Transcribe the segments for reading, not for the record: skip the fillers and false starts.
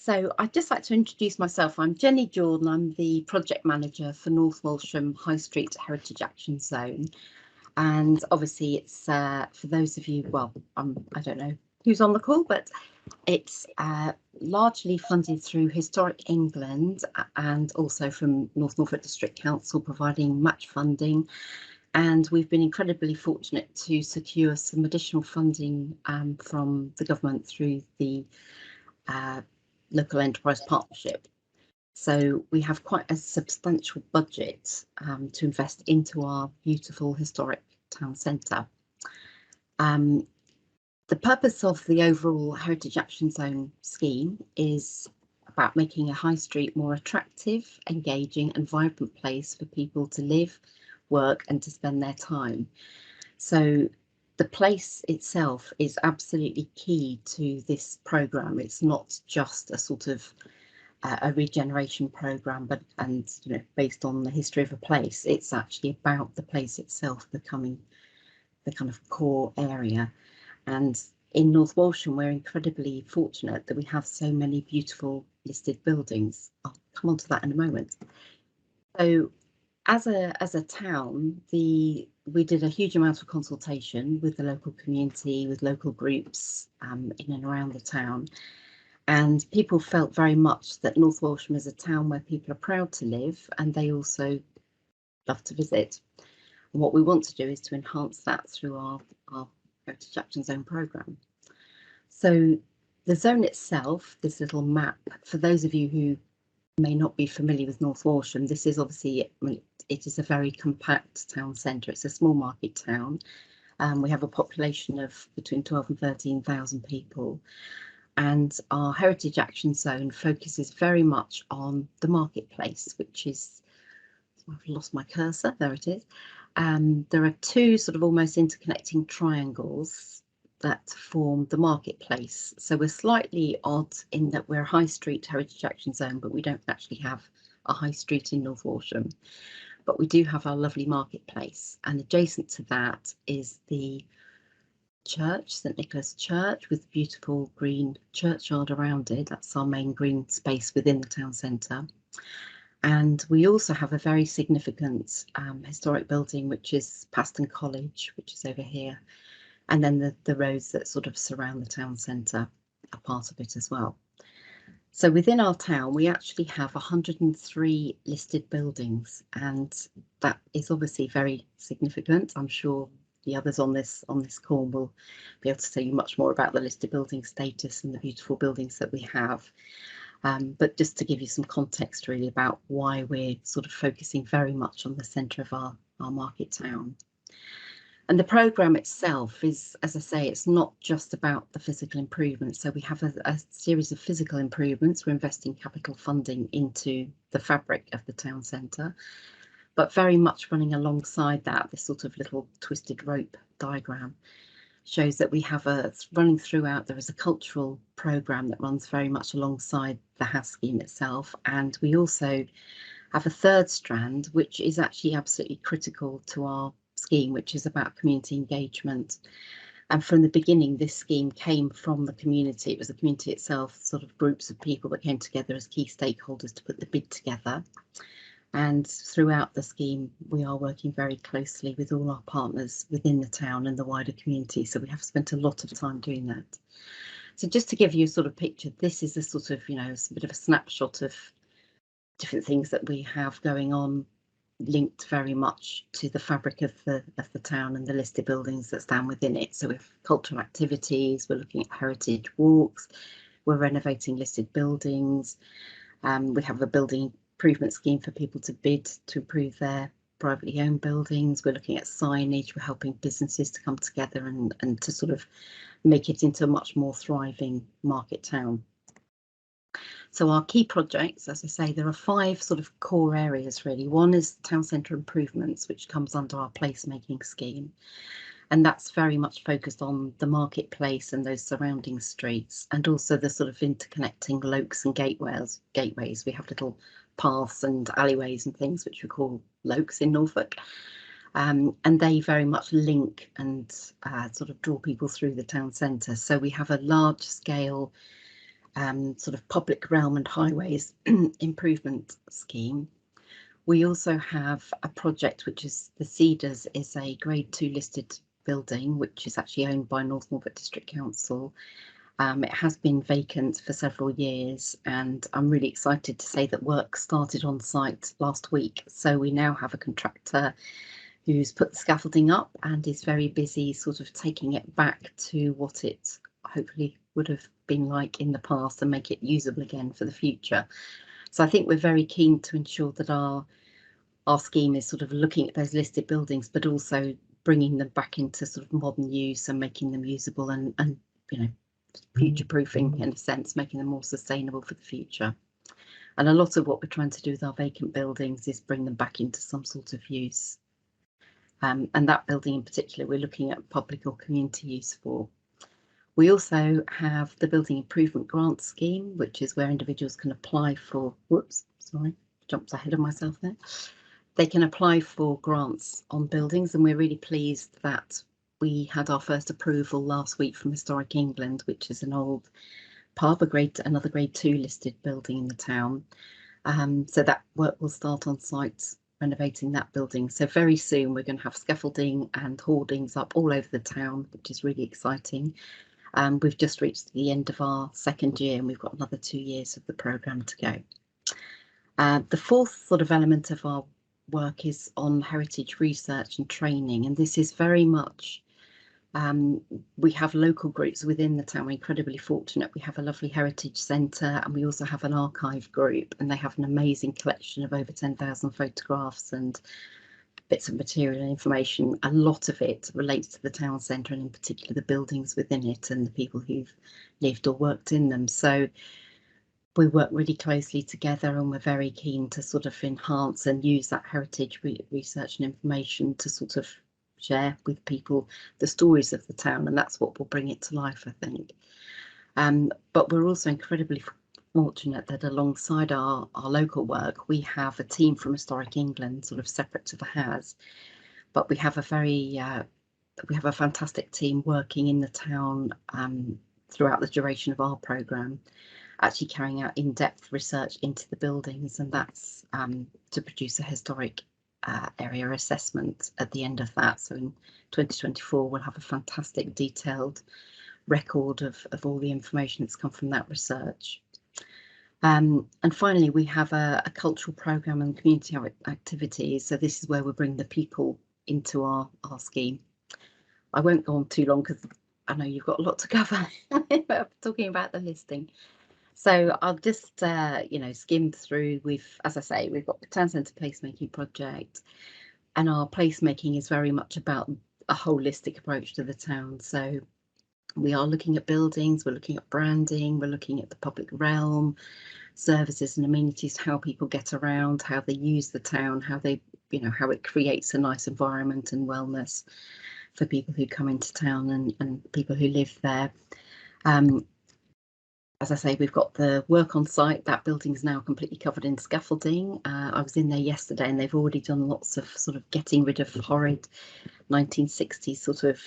So I'd just like to introduce myself. I'm Jenny Jordan. I'm the project manager for North Walsham High Street Heritage Action Zone. And obviously it's for those of you, well, I don't know who's on the call, but it's largely funded through Historic England and also from North Norfolk District Council providing match funding. And we've been incredibly fortunate to secure some additional funding from the government through the Local Enterprise Partnership. So we have quite a substantial budget to invest into our beautiful historic town centre. The purpose of the overall Heritage Action Zone scheme is about making a high street more attractive, engaging and vibrant place for people to live, work and to spend their time. So the place itself is absolutely key to this programme. It's not just a sort of a regeneration programme, but based on the history of a place. It's actually about the place itself becoming the kind of core area. And in North Walsham, we're incredibly fortunate that we have so many beautiful listed buildings. I'll come on to that in a moment. So as a town, we did a huge amount of consultation with the local community, with local groups in and around the town. And people felt very much that North Walsham is a town where people are proud to live and they also love to visit. And what we want to do is to enhance that through our Heritage Action Zone programme. So the zone itself, this little map, for those of you who may not be familiar with North Walsham, this is obviously, it is a very compact town centre. It's a small market town. We have a population of between 12 and 13,000 people. And our Heritage Action Zone focuses very much on the marketplace, which is, I've lost my cursor, there it is. There are two sort of almost interconnecting triangles that form the marketplace. So we're slightly odd in that we're a high street Heritage Action Zone, but we don't actually have a high street in North Walsham. But we do have our lovely marketplace, and adjacent to that is the church, St Nicholas Church, with beautiful green churchyard around it. That's our main green space within the town centre. And we also have a very significant historic building, which is Paston College, which is over here. And then the roads that sort of surround the town centre are part of it as well. So within our town, we actually have 103 listed buildings, and that is obviously very significant. I'm sure the others on this call will be able to tell you much more about the listed building status and the beautiful buildings that we have. But just to give you some context really about why we're sort of focusing very much on the centre of our market town. And the programme itself is, as I say, it's not just about the physical improvements. So we have a series of physical improvements. We're investing capital funding into the fabric of the town centre, but very much running alongside that, this sort of little twisted rope diagram shows that we have running throughout, there is a cultural programme that runs very much alongside the HAZ scheme itself. And we also have a third strand, which is actually absolutely critical to our scheme, which is about community engagement. And from the beginning, this scheme came from the community. It was the community itself, sort of groups of people that came together as key stakeholders to put the bid together. And throughout the scheme, we are working very closely with all our partners within the town and the wider community. So we have spent a lot of time doing that. So just to give you a sort of picture, this is a sort of, a bit of a snapshot of different things that we have going on, linked very much to the fabric of the town and the listed buildings that stand within it. So we have cultural activities, we're looking at heritage walks, we're renovating listed buildings, we have a building improvement scheme for people to bid to improve their privately owned buildings. We're looking at signage, we're helping businesses to come together and to sort of make it into a much more thriving market town. So our key projects, as I say, there are 5 sort of core areas really. One is town centre improvements, which comes under our placemaking scheme. And that's very much focused on the marketplace and those surrounding streets, and also the sort of interconnecting lokes and gateways. We have little paths and alleyways and things which we call lokes in Norfolk. And they very much link and sort of draw people through the town centre. So we have a large scale sort of public realm and highways improvement scheme. We also have a project which is the Cedars, is a grade 2 listed building which is actually owned by North Norfolk District Council. It has been vacant for several years, and I'm really excited to say that work started on site last week. So we now have a contractor who's put the scaffolding up and is very busy sort of taking it back to what it hopefully would have been like in the past and make it usable again for the future. So I think we're very keen to ensure that our scheme is sort of looking at those listed buildings, but also bringing them back into sort of modern use and making them usable and you know, future proofing in a sense, making them more sustainable for the future. And a lot of what we're trying to do with our vacant buildings is bring them back into some sort of use. And that building in particular, we're looking at public or community use for. We also have the Building Improvement Grant Scheme, which is where individuals can apply for, whoops, sorry, jumped ahead of myself there. They can apply for grants on buildings, and we're really pleased that we had our first approval last week from Historic England, which is an old pub, another grade 2 listed building in the town. So that work will start on site, renovating that building. So very soon we're going to have scaffolding and hoardings up all over the town, which is really exciting. We've just reached the end of our second year and we've got another 2 years of the programme to go. The fourth sort of element of our work is on heritage research and training, and this is very much we have local groups within the town. We're incredibly fortunate. We have a lovely heritage centre and we also have an archive group, and they have an amazing collection of over 10,000 photographs and bits of material and information. A lot of it relates to the town centre and in particular the buildings within it and the people who've lived or worked in them. So we work really closely together and we're very keen to sort of enhance and use that heritage research and information to sort of share with people the stories of the town, and that's what will bring it to life, I think. But we're also incredibly fortunate that alongside our local work, we have a team from Historic England, sort of separate to the HAZ, but we have a fantastic team working in the town throughout the duration of our programme, actually carrying out in-depth research into the buildings, and that's to produce a historic area assessment at the end of that. So in 2024 we'll have a fantastic detailed record of all the information that's come from that research. And finally we have a cultural programme and community activities. So this is where we bring the people into our scheme. I won't go on too long because I know you've got a lot to cover talking about the listing. So I'll just, skim through. As I say, we've got the Town Centre Placemaking Project, and our placemaking is very much about a holistic approach to the town. So we are looking at buildings, we're looking at branding, we're looking at the public realm, services and amenities, how people get around, how they use the town, how how it creates a nice environment and wellness for people who come into town and people who live there. As I say, we've got the work on site. That building's now completely covered in scaffolding. I was in there yesterday and they've already done lots of sort of getting rid of horrid 1960s sort of,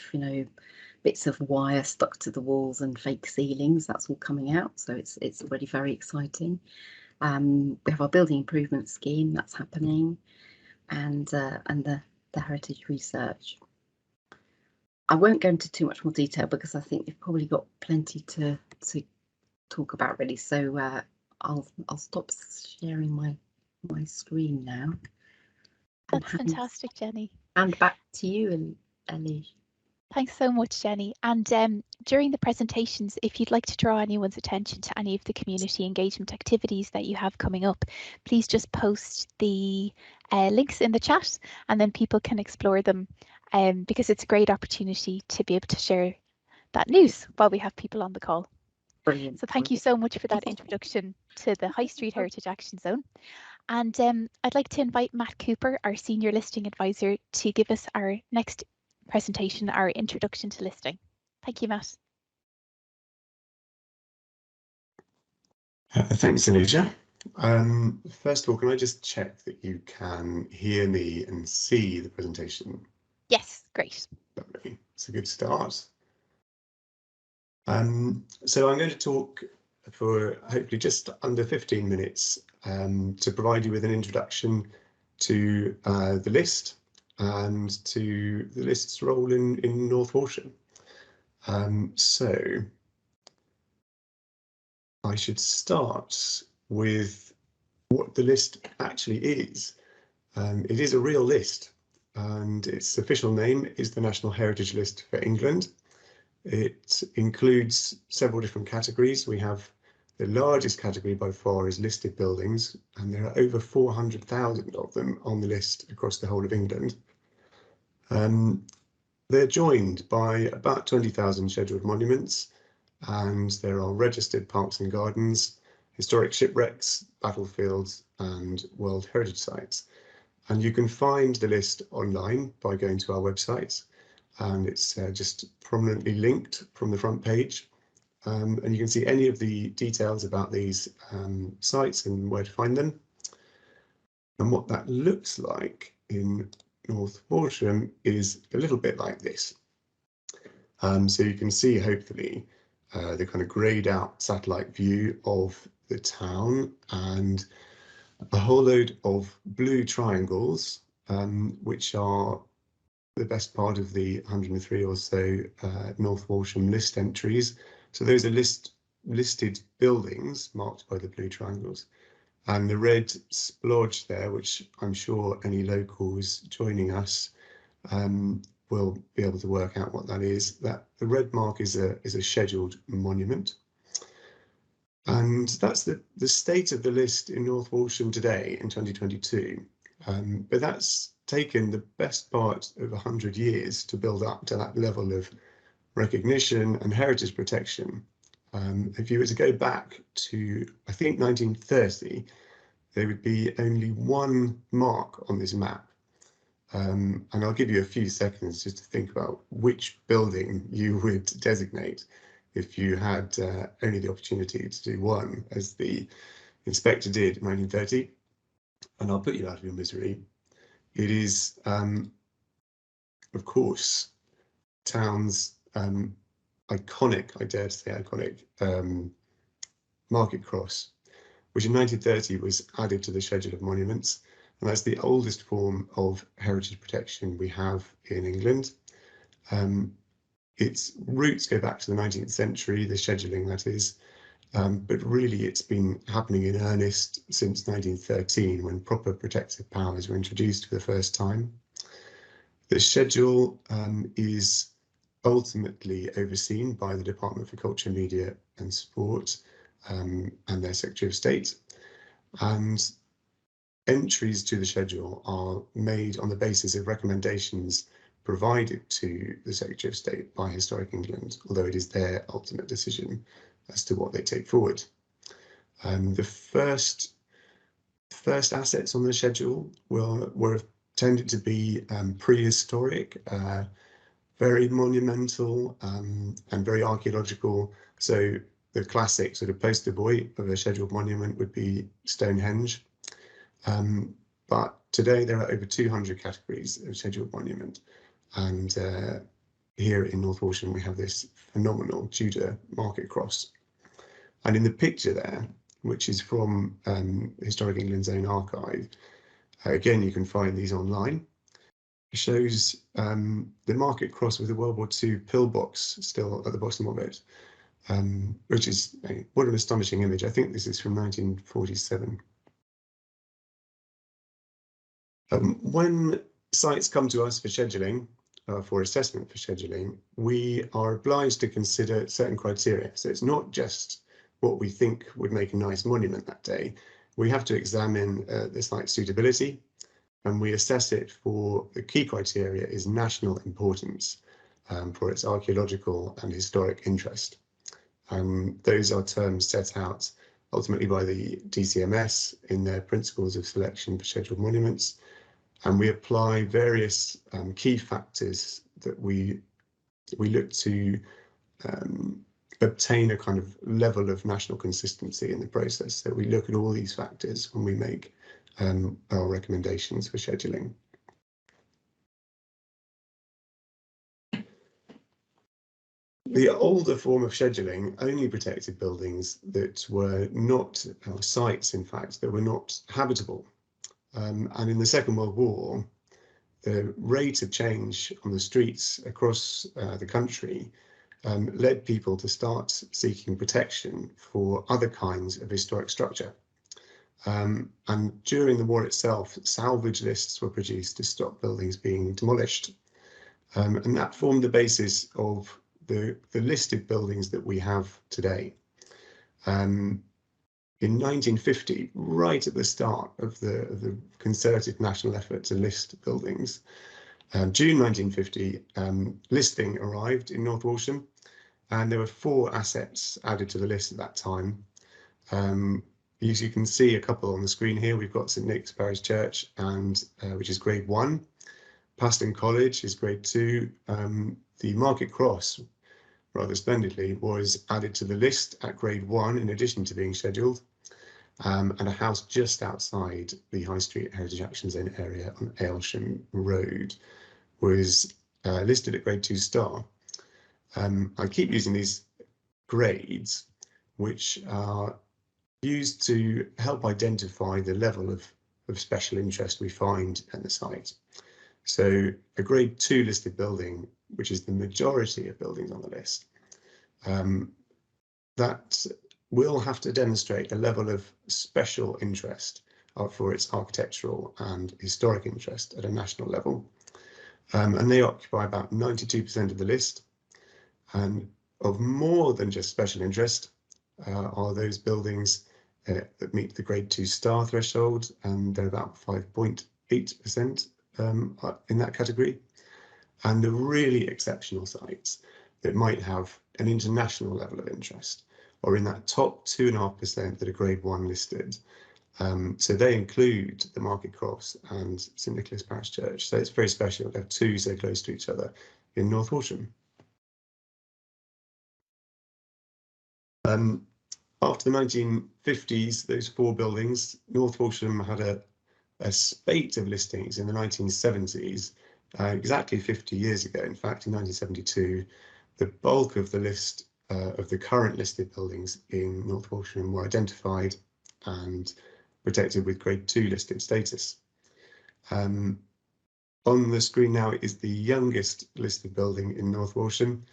bits of wire stuck to the walls and fake ceilings. That's all coming out. So it's already very exciting. We have our building improvement scheme that's happening, and the heritage research. I won't go into too much more detail because I think you've probably got plenty to talk about really, so I'll stop sharing my screen now. That's fantastic, Jenny. And back to you, Ellie. Thanks so much, Jenny. And during the presentations, if you'd like to draw anyone's attention to any of the community engagement activities that you have coming up, please just post the links in the chat and then people can explore them, because it's a great opportunity to be able to share that news while we have people on the call. Brilliant. So thank you so much for that introduction to the High Street Heritage Action Zone. And I'd like to invite Matt Cooper, our Senior Listing Advisor, to give us our next presentation, our introduction to listing. Thank you, Matt. Thanks, Anuja. First of all, can I just check that you can hear me and see the presentation? Yes, great. Lovely. It's a good start. So I'm going to talk for hopefully just under 15 minutes to provide you with an introduction to the list and to the list's role in North Walsham. So I should start with what the list actually is. It is a real list, and its official name is the National Heritage List for England. It includes several different categories. We have the largest category by far is listed buildings, and there are over 400,000 of them on the list across the whole of England. They're joined by about 20,000 scheduled monuments, and there are registered parks and gardens, historic shipwrecks, battlefields, and World Heritage Sites. And you can find the list online by going to our website, and it's just prominently linked from the front page. And you can see any of the details about these sites and where to find them. And what that looks like in North Walsham is a little bit like this. So you can see, hopefully, the kind of greyed out satellite view of the town and a whole load of blue triangles, which are the best part of the 103 or so North Walsham list entries. So those are listed buildings marked by the blue triangles. And the red splodge there, which I'm sure any locals joining us will be able to work out what that is. That the red mark is a scheduled monument. And that's the state of the list in North Walsham today in 2022. But that's taken the best part of 100 years to build up to that level of recognition and heritage protection. If you were to go back to, I think, 1930, there would be only one mark on this map. And I'll give you a few seconds just to think about which building you would designate if you had only the opportunity to do one, as the inspector did in 1930. And I'll put you out of your misery. It is, of course, town's iconic, I dare to say iconic, Market Cross, which in 1930 was added to the schedule of monuments. And that's the oldest form of heritage protection we have in England. Its roots go back to the 19th century, the scheduling that is, but really it's been happening in earnest since 1913, when proper protective powers were introduced for the first time. The schedule is ultimately overseen by the Department for Culture, Media and Sport and their Secretary of State. And entries to the schedule are made on the basis of recommendations provided to the Secretary of State by Historic England, although it is their ultimate decision as to what they take forward. The first assets on the schedule were tended to be prehistoric, very monumental and very archaeological. So the classic sort of poster boy of a scheduled monument would be Stonehenge. But today there are over 200 categories of scheduled monument. And here in North Walsham, we have this phenomenal Tudor Market Cross. And in the picture there, which is from Historic England's own archive, again, you can find these online. It shows the Market Cross with a World War II pillbox still at the bottom of it, which is, what an astonishing image. I think this is from 1947. When sites come to us for scheduling, for assessment for scheduling, we are obliged to consider certain criteria. So it's not just what we think would make a nice monument that day. We have to examine the site's suitability, and we assess it for the key criteria is national importance for its archaeological and historic interest. Those are terms set out ultimately by the DCMS in their principles of selection for scheduled monuments. And we apply various key factors that we look to obtain a kind of level of national consistency in the process. So we look at all these factors when we make our recommendations for scheduling. The older form of scheduling only protected buildings that were not, or sites in fact, that were not habitable. And in the Second World War, the rate of change on the streets across the country led people to start seeking protection for other kinds of historic structure. And during the war itself, salvage lists were produced to stop buildings being demolished. And that formed the basis of the listed buildings that we have today. In 1950, right at the start of the concerted national effort to list buildings, June 1950, listing arrived in North Walsham, and there were 4 assets added to the list at that time. As you can see a couple on the screen here, we've got St Nick's Parish Church, and which is grade 1. Paston College is grade 2. The Market Cross, rather splendidly, was added to the list at grade 1 in addition to being scheduled. And a house just outside the High Street Heritage Action Zone area on Aylsham Road was listed at grade 2 star. I keep using these grades, which are used to help identify the level of special interest we find at the site. So a grade 2 listed building, which is the majority of buildings on the list, that will have to demonstrate a level of special interest for its architectural and historic interest at a national level. And they occupy about 92% of the list. And of more than just special interest are those buildings that meet the grade 2 star threshold, and they're about 5.8% in that category. And the really exceptional sites that might have an international level of interest, or in that top 2.5% that are grade 1 listed. So they include the Market Cross and St Nicholas Parish Church. So it's very special to have 2 so close to each other in North Walsham. After the 1950s, those 4 buildings, North Walsham had a spate of listings in the 1970s, exactly 50 years ago. In fact, in 1972, the bulk of the list of the current listed buildings in North Walsham were identified and protected with grade 2 listed status. On the screen now is the youngest listed building in North Walsham,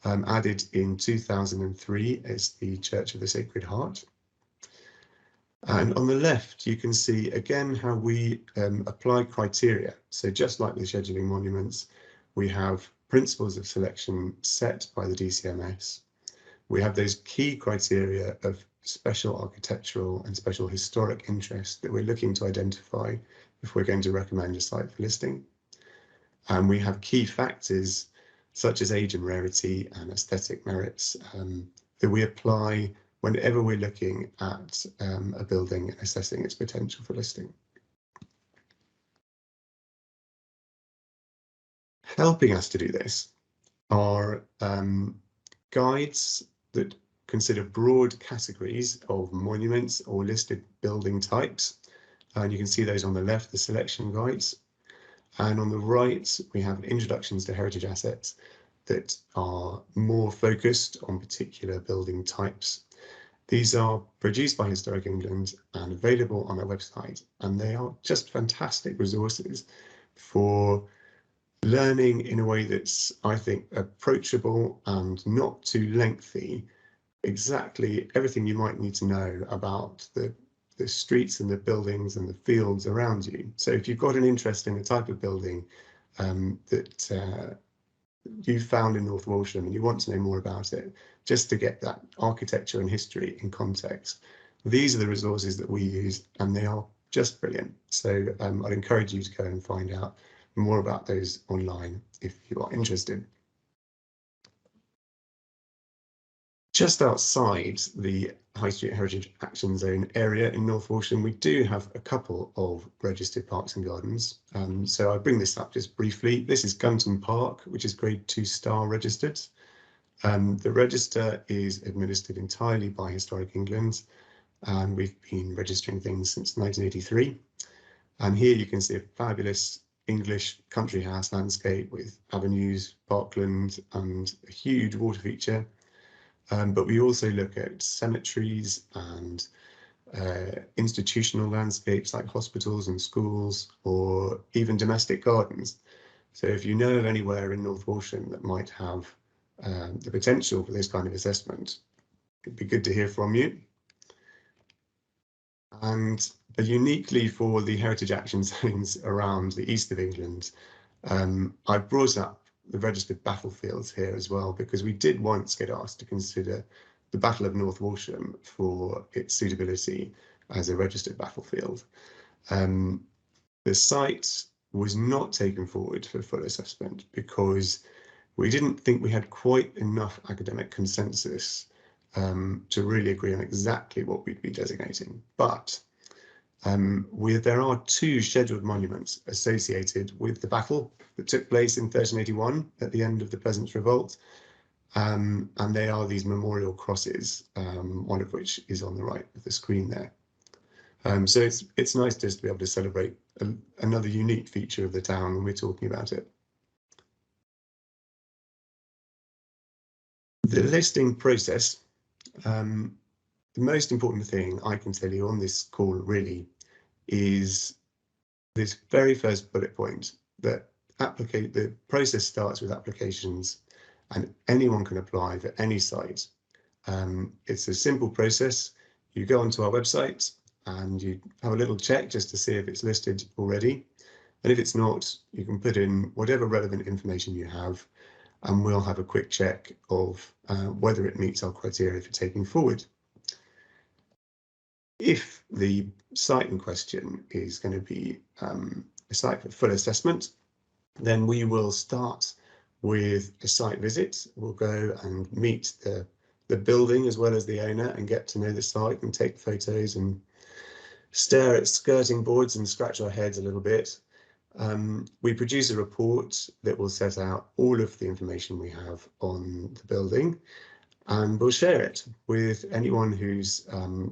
added in 2003 as the Church of the Sacred Heart. And on the left, you can see again how we apply criteria. So just like the scheduling monuments, we have principles of selection set by the DCMS. We have those key criteria of special architectural and special historic interest that we're looking to identify if we're going to recommend a site for listing. And we have key factors such as age and rarity and aesthetic merits that we apply whenever we're looking at a building and assessing its potential for listing. Helping us to do this are guides that consider broad categories of monuments or listed building types. And you can see those on the left, the selection guides. And on the right, we have introductions to heritage assets that are more focused on particular building types. These are produced by Historic England and available on our website, and they are just fantastic resources for learning in a way that's, I think, approachable and not too lengthy, exactly everything you might need to know about the streets and the buildings and the fields around you. So if you've got an interest in the type of building that you found in North Walsham and you want to know more about it, just to get that architecture and history in context, these are the resources that we use, and they are just brilliant. So I'd encourage you to go and find out more about those online if you are interested. Just outside the High Street Heritage Action Zone area in North Walsham, we do have a couple of registered parks and gardens. So I bring this up just briefly. This is Gunton Park, which is grade 2 star registered. The register is administered entirely by Historic England, and we've been registering things since 1983. And here you can see a fabulous English country house landscape with avenues, parkland, and a huge water feature. But we also look at cemeteries and institutional landscapes like hospitals and schools, or even domestic gardens. So if you know of anywhere in North Walsham that might have the potential for this kind of assessment, it'd be good to hear from you. And uniquely for the heritage action zones around the east of England, I've brought up the registered battlefields here as well, because we did once get asked to consider the Battle of North Walsham for its suitability as a registered battlefield. The site was not taken forward for full assessment because we didn't think we had quite enough academic consensus to really agree on exactly what we'd be designating. But there are two scheduled monuments associated with the battle that took place in 1381 at the end of the Peasants' Revolt, and they are these memorial crosses, one of which is on the right of the screen there. So it's nice just to be able to celebrate another unique feature of the town when we're talking about it. The listing process, the most important thing I can tell you on this call really is this very first bullet point, that the process starts with applications and anyone can apply for any site. It's a simple process. You go onto our website and you have a little check just to see if it's listed already. And if it's not, you can put in whatever relevant information you have, and we'll have a quick check of whether it meets our criteria for taking forward. If the site in question is going to be a site for full assessment, then we will start with a site visit. We'll go and meet the building as well as the owner and get to know the site and take photos and stare at skirting boards and scratch our heads a little bit. We produce a report that will set out all of the information we have on the building, and we'll share it with anyone who's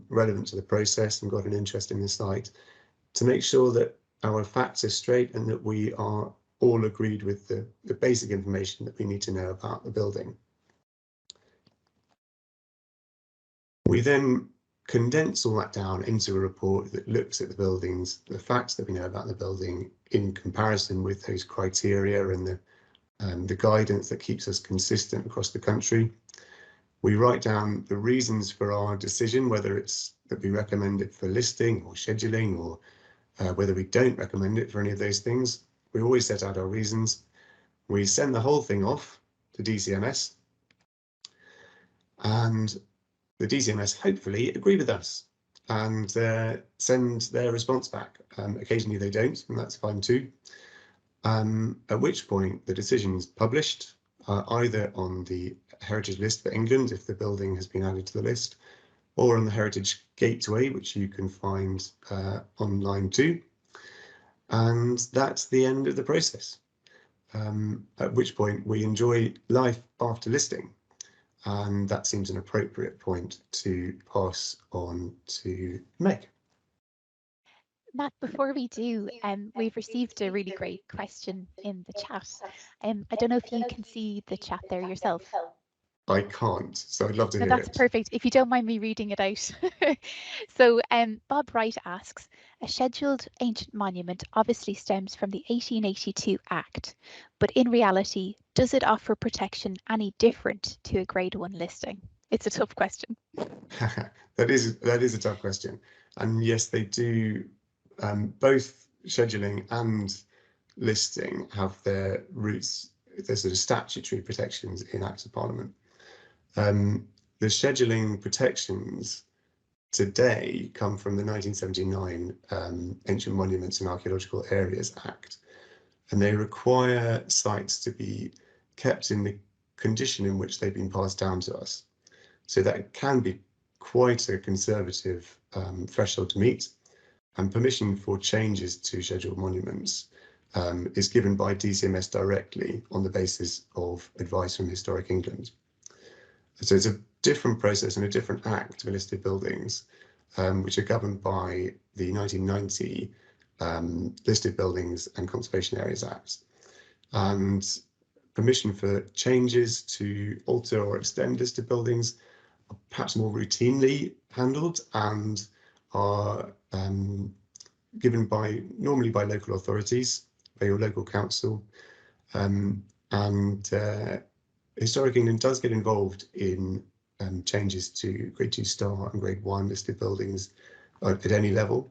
relevant to the process and got an interest in the site, to make sure that our facts are straight and that we are all agreed with the basic information that we need to know about the building. We then condense all that down into a report that looks at the buildings, the facts that we know about the building in comparison with those criteria and the guidance that keeps us consistent across the country. We write down the reasons for our decision, whether it's that we recommend it for listing or scheduling, or whether we don't recommend it for any of those things. We always set out our reasons. We send the whole thing off to DCMS, and the DCMS hopefully agree with us and send their response back. Occasionally they don't, and that's fine too. At which point the decision is published, either on the Heritage List for England, if the building has been added to the list, or on the Heritage Gateway, which you can find online too. And that's the end of the process, at which point we enjoy life after listing. And that seems an appropriate point to pass on to Meg. Matt, before we do, we've received a really great question in the chat. I don't know if you can see the chat there yourself. I can't, so I'd love to hear That's it. perfect, if you don't mind me reading it out. So Bob Wright asks, a scheduled ancient monument obviously stems from the 1882 Act, but in reality, does it offer protection any different to a Grade 1 listing? It's a tough question. That is a tough question. And yes, they do, both scheduling and listing have their roots, their sort of statutory protections in Acts of Parliament. The scheduling protections today come from the 1979 Ancient Monuments and Archaeological Areas Act, and they require sites to be kept in the condition in which they've been passed down to us. So that can be quite a conservative threshold to meet, and permission for changes to scheduled monuments is given by DCMS directly on the basis of advice from Historic England. So it's a different process and a different act for listed buildings, which are governed by the 1990 Listed Buildings and Conservation Areas Act. And permission for changes to alter or extend listed buildings are perhaps more routinely handled and are given normally by local authorities, by your local council. Historic England does get involved in changes to Grade 2 star and Grade 1 listed buildings at any level.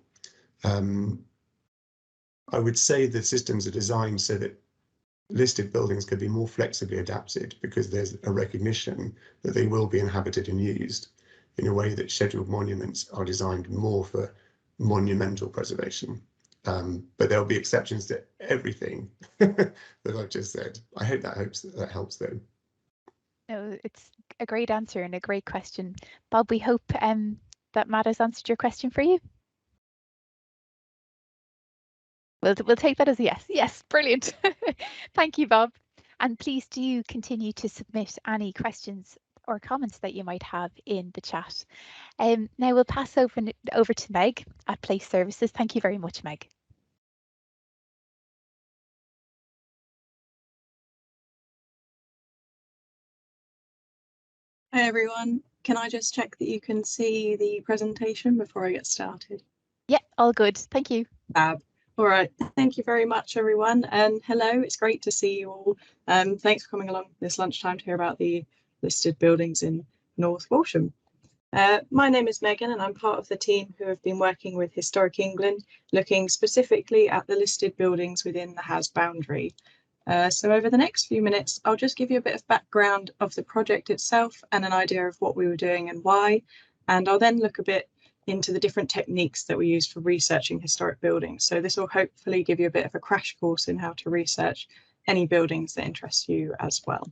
I would say the systems are designed so that listed buildings can be more flexibly adapted because there's a recognition that they will be inhabited and used in a way that scheduled monuments are designed more for monumental preservation. But there'll be exceptions to everything that I've just said. I hope that helps though. No, it's a great answer and a great question. Bob, we hope that Matt has answered your question for you. We'll take that as a yes. Yes, brilliant. Thank you, Bob. And please do continue to submit any questions or comments that you might have in the chat. Now we'll pass over to Meg at Place Services. Thank you very much, Meg. Hi everyone, can I just check that you can see the presentation before I get started? Yeah, all good, thank you. Fab. All right, thank you very much everyone, and hello, it's great to see you all. Thanks for coming along this lunchtime to hear about the listed buildings in North Walsham. My name is Megan and I'm part of the team who have been working with Historic England, looking specifically at the listed buildings within the HAZ boundary. So over the next few minutes, I'll just give you a bit of background of the project itself and an idea of what we were doing and why. And I'll then look a bit into the different techniques that we use for researching historic buildings. So this will hopefully give you a bit of a crash course in how to research any buildings that interest you as well.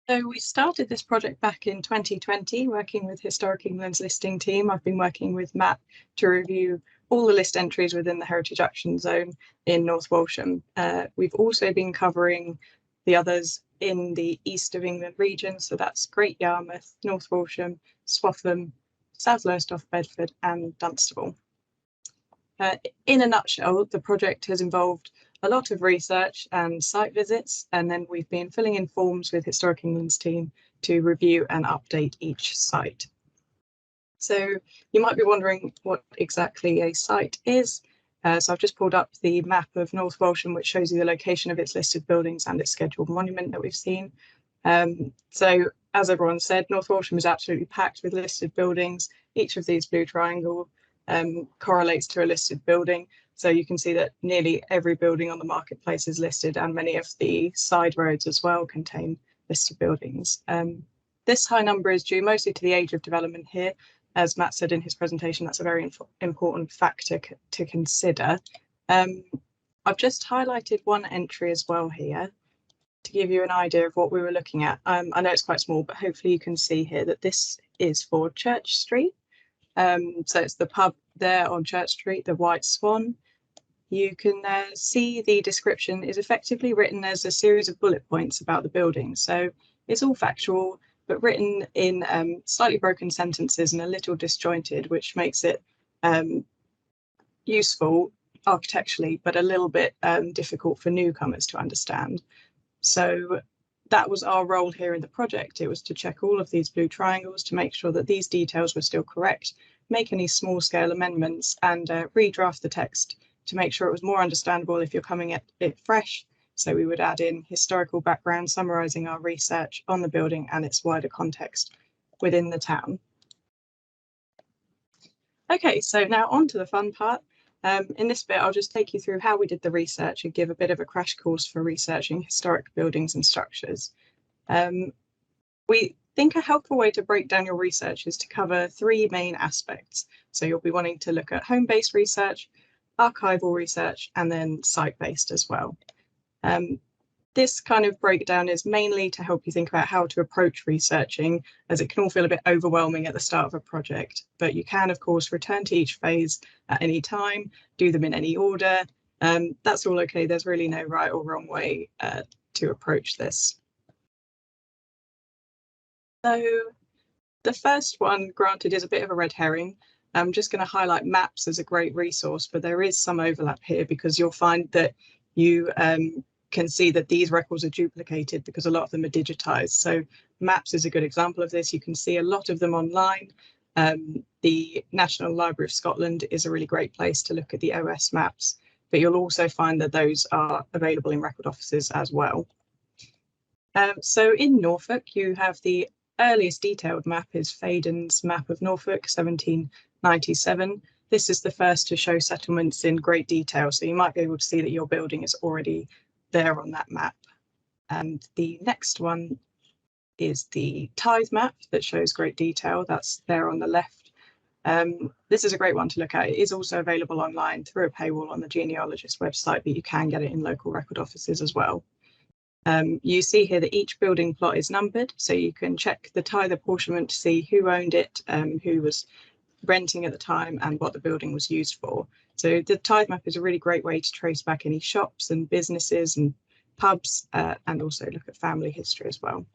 So we started this project back in 2020, working with Historic England's listing team. I've been working with Matt to review all the list entries within the Heritage Action Zone in North Walsham. We've also been covering the others in the East of England region, so that's Great Yarmouth, North Walsham, Swaffham, South Lowestoft, Bedford and Dunstable. In a nutshell, the project has involved a lot of research and site visits, and then we've been filling in forms with Historic England's team to review and update each site. So you might be wondering what exactly a site is. So I've just pulled up the map of North Walsham, which shows you the location of its listed buildings and its scheduled monument that we've seen. So as everyone said, North Walsham is absolutely packed with listed buildings. Each of these blue triangles correlates to a listed building. So you can see that nearly every building on the marketplace is listed, and many of the side roads as well contain listed buildings. This high number is due mostly to the age of development here. As Matt said in his presentation, that's a very important factor to consider. I've just highlighted one entry as well here to give you an idea of what we were looking at. I know it's quite small, but hopefully you can see here that this is for Church Street. So it's the pub there on Church Street, the White Swan. You can see the description is effectively written as a series of bullet points about the building. So it's all factual, but written in slightly broken sentences and a little disjointed, which makes it useful architecturally, but a little bit difficult for newcomers to understand. So that was our role here in the project. It was to check all of these blue triangles to make sure that these details were still correct, make any small scale amendments and redraft the text to make sure it was more understandable if you're coming at it fresh. So we would add in historical background, summarising our research on the building and its wider context within the town. Okay, so now on to the fun part. In this bit, I'll just take you through how we did the research and give a bit of a crash course for researching historic buildings and structures. We think a helpful way to break down your research is to cover three main aspects. So you'll be wanting to look at home-based research, archival research, and then site-based as well. This kind of breakdown is mainly to help you think about how to approach researching, as it can all feel a bit overwhelming at the start of a project, but you can of course return to each phase at any time, do them in any order. That's all okay, there's really no right or wrong way to approach this. So the first one, granted, is a bit of a red herring. I'm just going to highlight maps as a great resource, but there is some overlap here because you'll find that you can see that these records are duplicated because a lot of them are digitized. So maps is a good example of this. You can see a lot of them online. The National Library of Scotland is a really great place to look at the OS maps, but you'll also find that those are available in record offices as well. So in Norfolk, you have the earliest detailed map is Faden's map of Norfolk, 1797. This is the first to show settlements in great detail, so you might be able to see that your building is already there on that map. And the next one is the tithe map that shows great detail. That's there on the left. This is a great one to look at. It is also available online through a paywall on the genealogist website, but you can get it in local record offices as well. You see here that each building plot is numbered, so you can check the tithe apportionment to see who owned it, who was renting at the time, and what the building was used for. So the tithe map is a really great way to trace back any shops and businesses and pubs, and also look at family history as well.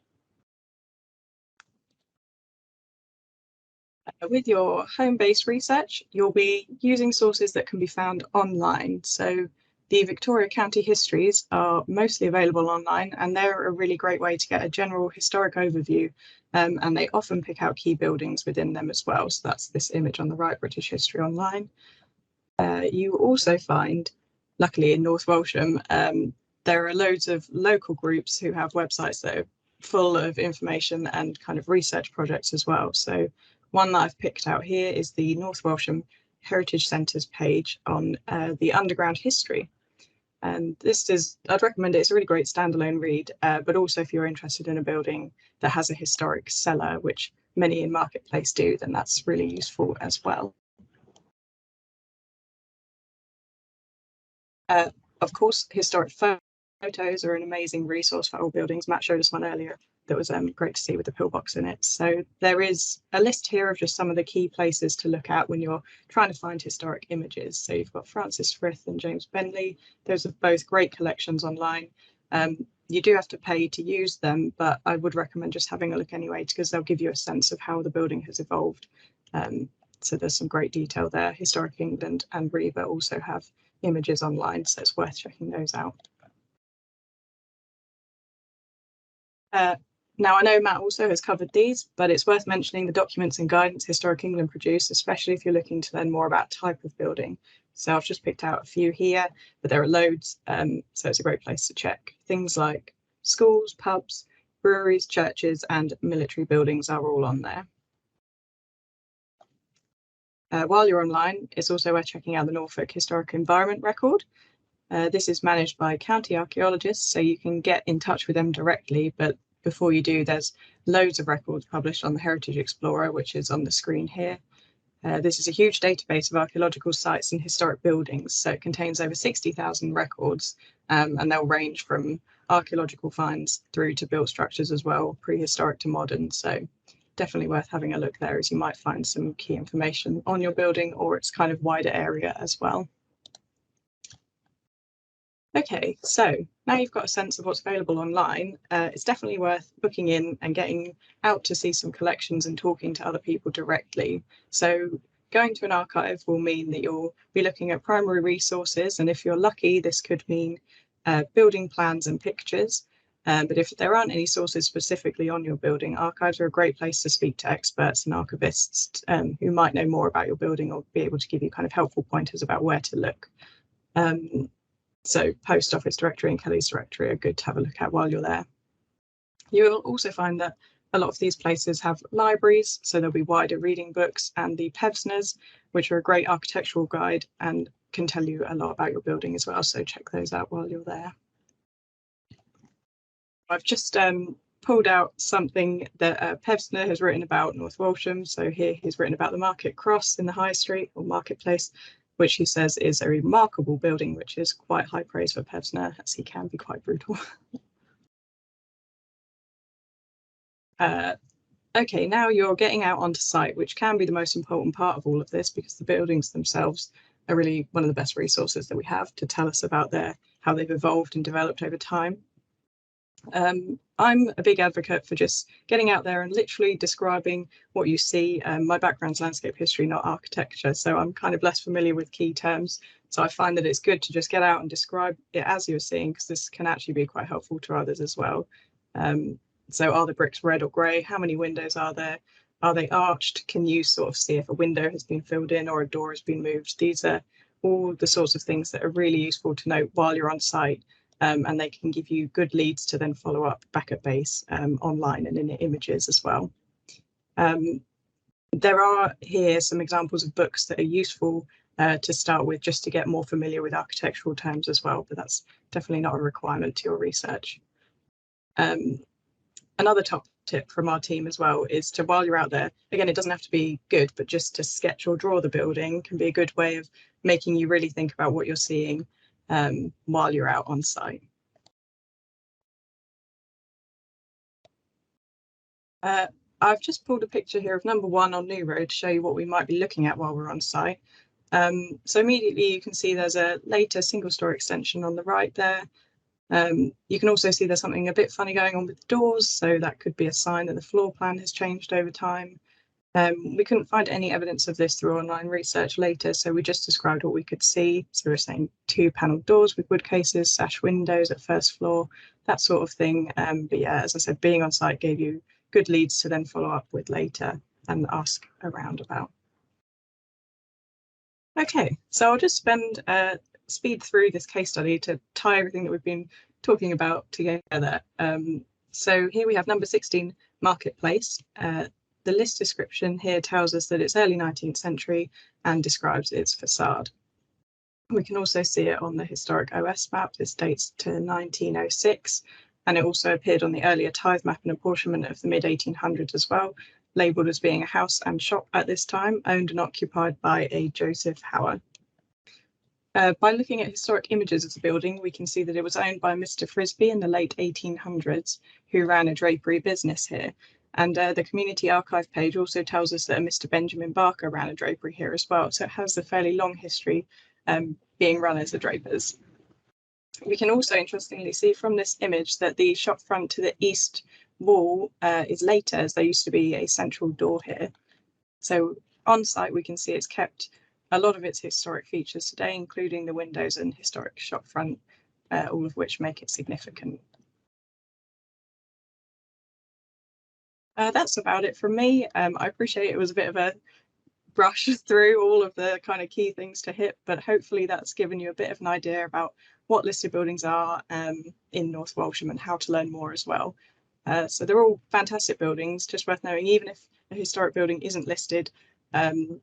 With your home-based research, you'll be using sources that can be found online. So the Victoria County histories are mostly available online, and they're a really great way to get a general historic overview, and they often pick out key buildings within them as well. So that's this image on the right, British History Online. You also find, luckily in North Walsham, there are loads of local groups who have websites that are full of information and kind of research projects as well. So one that I've picked out here is the North Walsham Heritage Centre's page on the underground history. And this is, I'd recommend it, it's a really great standalone read, but also if you're interested in a building that has a historic cellar, which many in Marketplace do, then that's really useful as well. Of course, historic photos are an amazing resource for old buildings. Matt showed us one earlier that was great to see with the pillbox in it. So there is a list here of just some of the key places to look at when you're trying to find historic images. So you've got Francis Frith and James Bentley. Those are both great collections online. You do have to pay to use them, but I would recommend just having a look anyway, because they'll give you a sense of how the building has evolved. So there's some great detail there. Historic England and Reba also have images online, so it's worth checking those out. Now, I know Matt also has covered these, but it's worth mentioning the documents and guidance Historic England produce, especially if you're looking to learn more about type of building. So I've just picked out a few here, but there are loads, so it's a great place to check. Things like schools, pubs, breweries, churches, and military buildings are all on there. While you're online, it's also worth checking out the Norfolk Historic Environment Record. This is managed by county archaeologists, so you can get in touch with them directly, but before you do, there's loads of records published on the Heritage Explorer, which is on the screen here. This is a huge database of archaeological sites and historic buildings, so it contains over 60,000 records, and they'll range from archaeological finds through to built structures as well, prehistoric to modern. So definitely worth having a look there, as you might find some key information on your building or its kind of wider area as well. Okay, so now you've got a sense of what's available online, it's definitely worth booking in and getting out to see some collections and talking to other people directly. So going to an archive will mean that you'll be looking at primary resources, and if you're lucky, this could mean building plans and pictures. But if there aren't any sources specifically on your building, archives are a great place to speak to experts and archivists who might know more about your building or be able to give you kind of helpful pointers about where to look. So Post Office Directory and Kelly's Directory are good to have a look at while you're there. You'll also find that a lot of these places have libraries, so there'll be wider reading books, and the Pevsners, which are a great architectural guide and can tell you a lot about your building as well, so check those out while you're there. I've just pulled out something that Pevsner has written about North Walsham. So here he's written about the Market Cross in the High Street or Marketplace, which he says is a remarkable building, which is quite high praise for Pevsner, as he can be quite brutal. Okay, now you're getting out onto site, which can be the most important part of all of this, because the buildings themselves are really one of the best resources that we have to tell us about how they've evolved and developed over time. I'm a big advocate for just getting out there and literally describing what you see. My background's landscape history, not architecture, so I'm kind of less familiar with key terms. So I find that it's good to just get out and describe it as you're seeing, because this can actually be quite helpful to others as well. So are the bricks red or grey? How many windows are there? Are they arched? Can you sort of see if a window has been filled in or a door has been moved? These are all the sorts of things that are really useful to note while you're on site. And they can give you good leads to then follow up back at base online and in images as well. There are here some examples of books that are useful to start with, just to get more familiar with architectural terms as well, but that's definitely not a requirement to your research. Another top tip from our team as well is to, while you're out there, again, it doesn't have to be good, but just to sketch or draw the building can be a good way of making you really think about what you're seeing while you're out on site. I've just pulled a picture here of number 1 on New Road to show you what we might be looking at while we're on site. So immediately you can see there's a later single-story extension on the right there. You can also see there's something a bit funny going on with the doors, so that could be a sign that the floor plan has changed over time. We couldn't find any evidence of this through online research later, so we just described what we could see. So we're saying 2 panelled doors with wood cases, sash windows at first floor, that sort of thing. But yeah, as I said, being on site gave you good leads to then follow up with later and ask around about. Okay, so I'll just speed through this case study to tie everything that we've been talking about together. So here we have number 16, Marketplace. The list description here tells us that it's early 19th century and describes its facade. We can also see it on the historic OS map. This dates to 1906, and it also appeared on the earlier tithe map and apportionment of the mid-1800s as well, labelled as being a house and shop at this time, owned and occupied by a Joseph Hower. By looking at historic images of the building, we can see that it was owned by Mr. Frisbee in the late 1800s, who ran a drapery business here. And the community archive page also tells us that a Mr. Benjamin Barker ran a drapery here as well. So it has a fairly long history being run as a drapers. We can also interestingly see from this image that the shop front to the east wall is later, as there used to be a central door here. So on site, we can see it's kept a lot of its historic features today, including the windows and historic shop front, all of which make it significant. That's about it from me. I appreciate it was a bit of a brush through all of the kind of key things to hit, but hopefully that's given you a bit of an idea about what listed buildings are in North Walsham and how to learn more as well. So they're all fantastic buildings, just worth knowing. Even if a historic building isn't listed,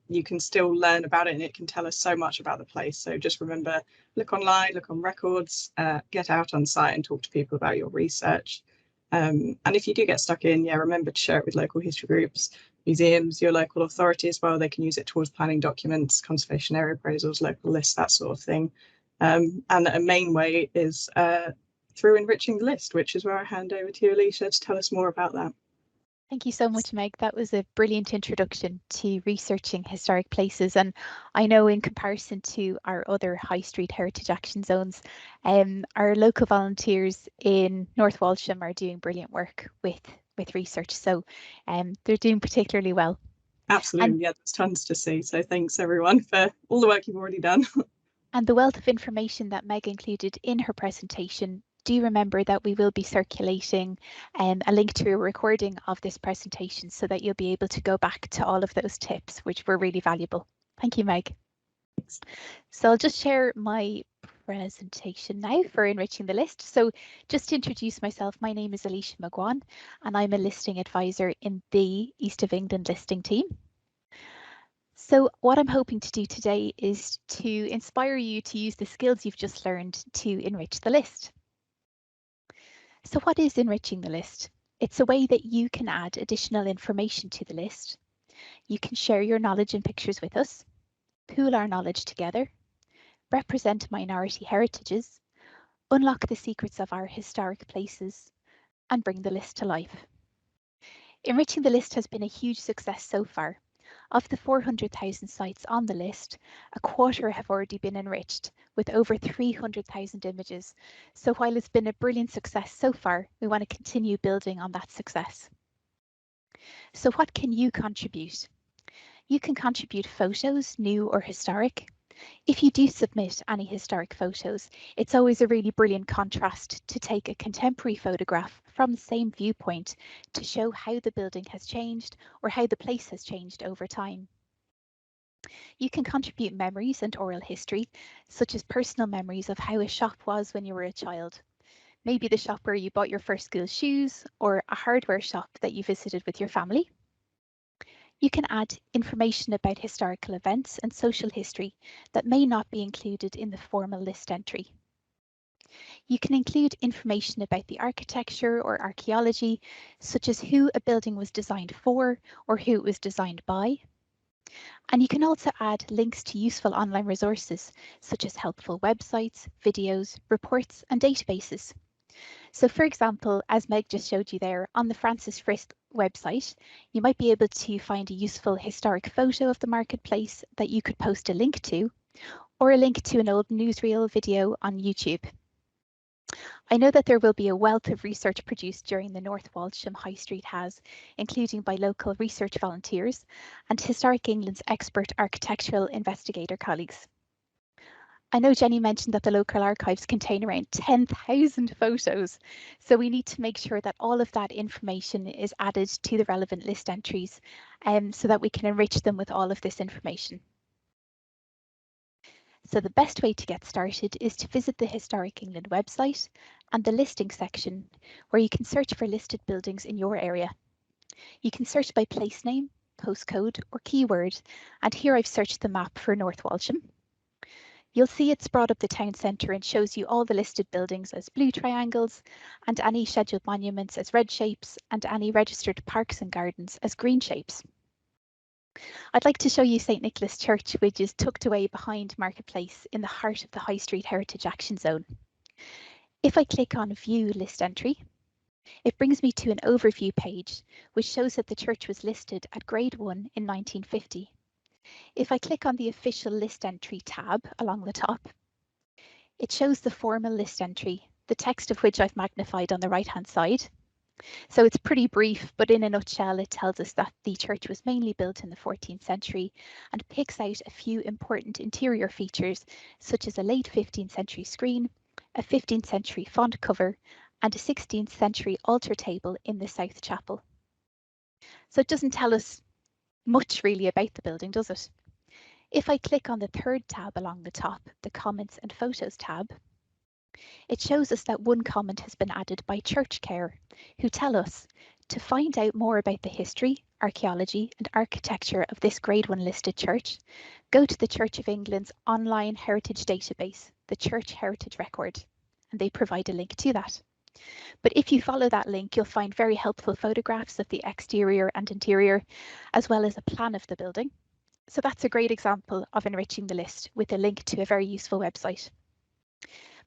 you can still learn about it, and it can tell us so much about the place. So just remember, look online, look on records, get out on site and talk to people about your research. And if you do get stuck in, yeah, remember to share it with local history groups, museums, your local authority as well. They can use it towards planning documents, conservation area appraisals, local lists, that sort of thing. And a main way is through enriching the list, which is where I hand over to you, Alicia, to tell us more about that. Thank you so much, Meg. That was a brilliant introduction to researching historic places. And I know in comparison to our other high street heritage action zones, our local volunteers in North Walsham are doing brilliant work with research. So they're doing particularly well. Absolutely, yeah, there's tons to see. So thanks everyone for all the work you've already done. And the wealth of information that Meg included in her presentation, do remember that we will be circulating a link to a recording of this presentation so that you'll be able to go back to all of those tips, which were really valuable. Thank you, Meg. Thanks. So I'll just share my presentation now for enriching the list. So just to introduce myself, my name is Alicia McGuan and I'm a listing advisor in the East of England listing team. So what I'm hoping to do today is to inspire you to use the skills you've just learned to enrich the list. So what is enriching the list? It's a way that you can add additional information to the list. You can share your knowledge and pictures with us, pool our knowledge together, represent minority heritages, unlock the secrets of our historic places, and bring the list to life. Enriching the list has been a huge success so far. Of the 400,000 sites on the list, a quarter have already been enriched with over 300,000 images. So while it's been a brilliant success so far, we want to continue building on that success. So what can you contribute? You can contribute photos, new or historic. If you do submit any historic photos, it's always a really brilliant contrast to take a contemporary photograph from the same viewpoint to show how the building has changed or how the place has changed over time. You can contribute memories and oral history, such as personal memories of how a shop was when you were a child. Maybe the shop where you bought your first school shoes, or a hardware shop that you visited with your family. You can add information about historical events and social history that may not be included in the formal list entry. You can include information about the architecture or archaeology, such as who a building was designed for or who it was designed by. And you can also add links to useful online resources, such as helpful websites, videos, reports, and databases. So for example, as Meg just showed you there, on the Francis Frith website, you might be able to find a useful historic photo of the marketplace that you could post a link to, or a link to an old newsreel video on YouTube. I know that there will be a wealth of research produced during the North Walsham High Street HAZ, including by local research volunteers and Historic England's expert architectural investigator colleagues. I know Jenny mentioned that the local archives contain around 10,000 photos, so we need to make sure that all of that information is added to the relevant list entries so that we can enrich them with all of this information. So the best way to get started is to visit the Historic England website and the listing section, where you can search for listed buildings in your area. You can search by place name, postcode, or keyword, and here I've searched the map for North Walsham. You'll see it's brought up the town centre and shows you all the listed buildings as blue triangles, and any scheduled monuments as red shapes, and any registered parks and gardens as green shapes. I'd like to show you St Nicholas Church, which is tucked away behind Marketplace in the heart of the High Street Heritage Action Zone. If I click on View List Entry, it brings me to an overview page, which shows that the church was listed at Grade 1 in 1950. If I click on the Official List Entry tab along the top, it shows the formal list entry, the text of which I've magnified on the right-hand side. So it's pretty brief, but in a nutshell, it tells us that the church was mainly built in the 14th century and picks out a few important interior features, such as a late 15th century screen, a 15th century font cover, and a 16th century altar table in the south chapel. So it doesn't tell us much really about the building, does it? If I click on the third tab along the top, the Comments and Photos tab, it shows us that one comment has been added by Church Care, who tell us to find out more about the history, archaeology and architecture of this Grade 1 listed church, go to the Church of England's online heritage database, the Church Heritage Record, and they provide a link to that. But if you follow that link, you'll find very helpful photographs of the exterior and interior, as well as a plan of the building. So that's a great example of enriching the list with a link to a very useful website.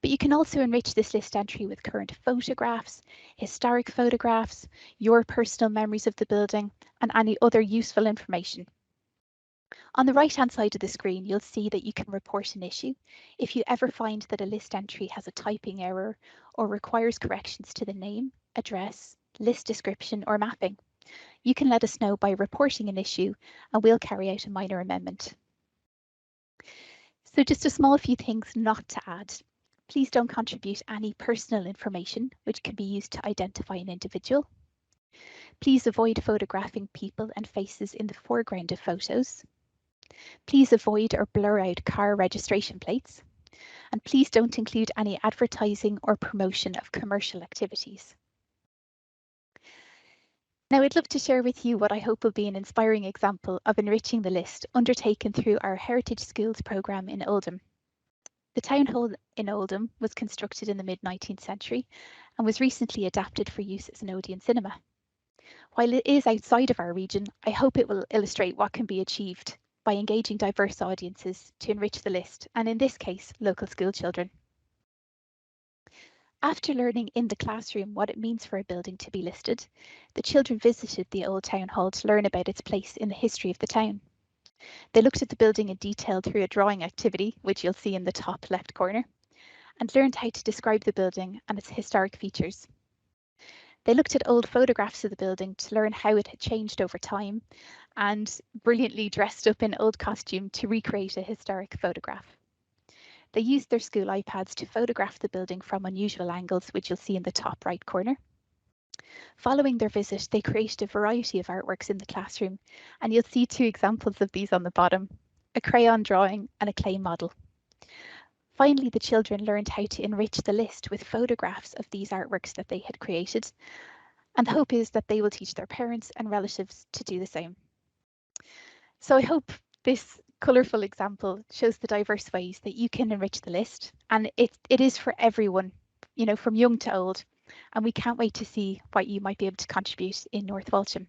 But you can also enrich this list entry with current photographs, historic photographs, your personal memories of the building, and any other useful information. On the right-hand side of the screen, you'll see that you can report an issue if you ever find that a list entry has a typing error or requires corrections to the name, address, list description, or mapping. You can let us know by reporting an issue and we'll carry out a minor amendment. So just a small few things not to add. Please don't contribute any personal information which can be used to identify an individual. Please avoid photographing people and faces in the foreground of photos. Please avoid or blur out car registration plates. And please don't include any advertising or promotion of commercial activities. Now I'd love to share with you what I hope will be an inspiring example of enriching the list undertaken through our Heritage Schools programme in Oldham. The town hall in Oldham was constructed in the mid-19th century and was recently adapted for use as an Odeon cinema. While it is outside of our region, I hope it will illustrate what can be achieved by engaging diverse audiences to enrich the list, and in this case, local school children. After learning in the classroom what it means for a building to be listed, the children visited the old town hall to learn about its place in the history of the town. They looked at the building in detail through a drawing activity, which you'll see in the top left corner, and learned how to describe the building and its historic features. They looked at old photographs of the building to learn how it had changed over time, and brilliantly dressed up in old costume to recreate a historic photograph. They used their school iPads to photograph the building from unusual angles, which you'll see in the top right corner. Following their visit, they created a variety of artworks in the classroom, and you'll see 2 examples of these on the bottom, a crayon drawing and a clay model. Finally, the children learned how to enrich the list with photographs of these artworks that they had created, and the hope is that they will teach their parents and relatives to do the same. So I hope this colourful example shows the diverse ways that you can enrich the list, and it is for everyone, you know, from young to old, and we can't wait to see what you might be able to contribute in North Walsham.